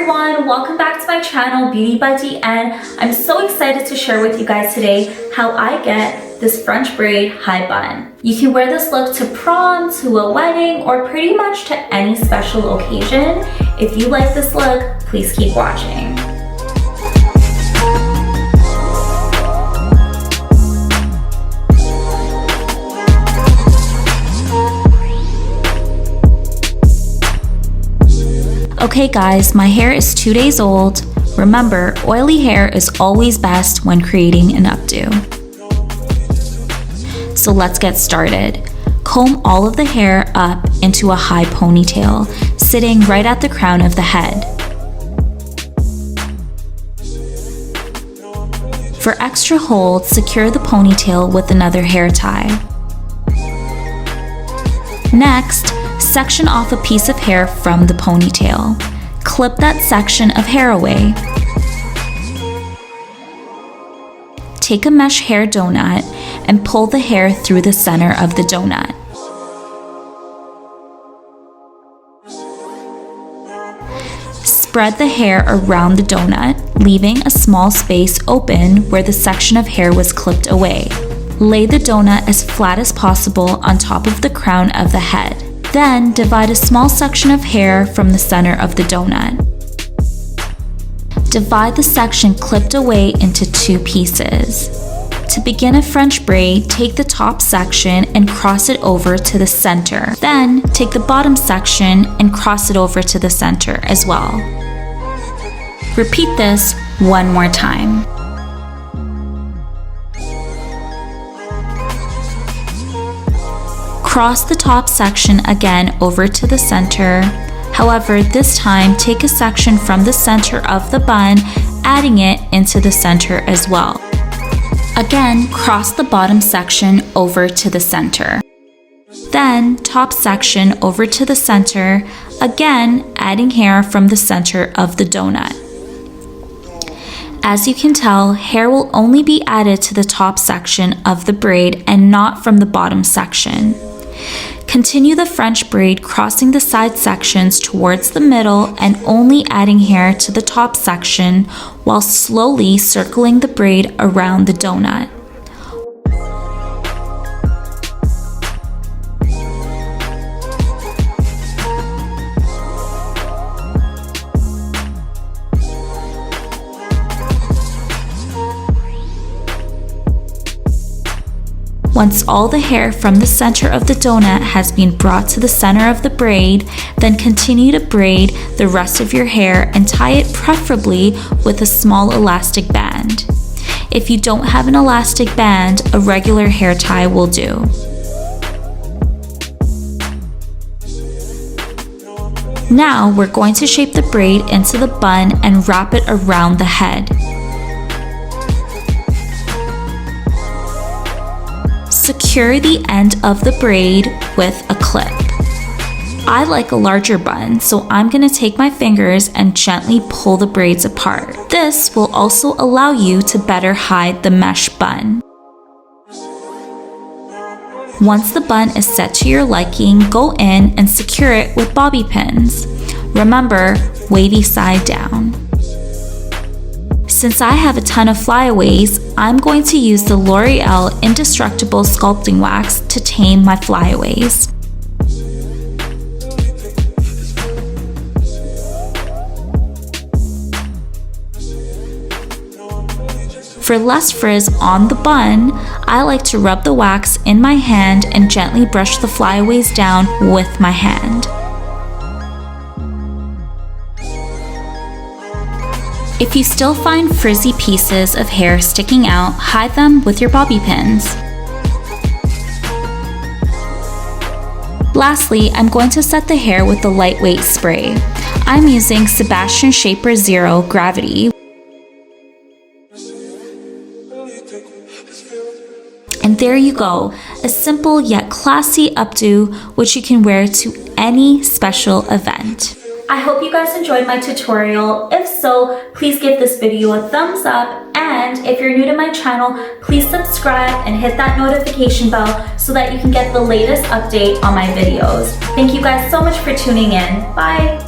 everyone, welcome back to my channel Beauty by DN. I'm so excited to share with you guys today how I get this French braid high bun. You can wear this look to prom, to a wedding, or pretty much to any special occasion. If you like this look, please keep watching. Okay guys, my hair is 2 days old. Remember, oily hair is always best when creating an updo. So let's get started. Comb all of the hair up into a high ponytail, sitting right at the crown of the head. For extra hold, secure the ponytail with another hair tie. Next, section off a piece of hair from the ponytail. Clip that section of hair away. Take a mesh hair donut and pull the hair through the center of the donut. Spread the hair around the donut, leaving a small space open where the section of hair was clipped away. Lay the donut as flat as possible on top of the crown of the head. Then divide a small section of hair from the center of the donut. Divide the section clipped away into 2 pieces. To begin a French braid, take the top section and cross it over to the center. Then take the bottom section and cross it over to the center as well. Repeat this one more time. Cross the top section again over to the center. However, this time take a section from the center of the bun, adding it into the center as well. Again, cross the bottom section over to the center. Then top section over to the center, again adding hair from the center of the donut. As you can tell, hair will only be added to the top section of the braid and not from the bottom section. Continue the French braid, crossing the side sections towards the middle and only adding hair to the top section while slowly circling the braid around the donut. Once all the hair from the center of the donut has been brought to the center of the braid, then continue to braid the rest of your hair and tie it preferably with a small elastic band. If you don't have an elastic band, a regular hair tie will do. Now we're going to shape the braid into the bun and wrap it around the head. Secure the end of the braid with a clip. I like a larger bun, so I'm going to take my fingers and gently pull the braids apart. This will also allow you to better hide the mesh bun. Once the bun is set to your liking, go in and secure it with bobby pins. Remember, wavy side down. Since I have a ton of flyaways, I'm going to use the L'Oreal Indestructible Sculpting Wax to tame my flyaways. For less frizz on the bun, I like to rub the wax in my hand and gently brush the flyaways down with my hand. If you still find frizzy pieces of hair sticking out, hide them with your bobby pins. Lastly, I'm going to set the hair with the lightweight spray. I'm using Sebastian Shaper Zero Gravity. And there you go, a simple yet classy updo which you can wear to any special event. I hope you guys enjoyed my tutorial. If so, please give this video a thumbs up, and if you're new to my channel, please subscribe and hit that notification bell so that you can get the latest update on my videos. Thank you guys so much for tuning in. Bye!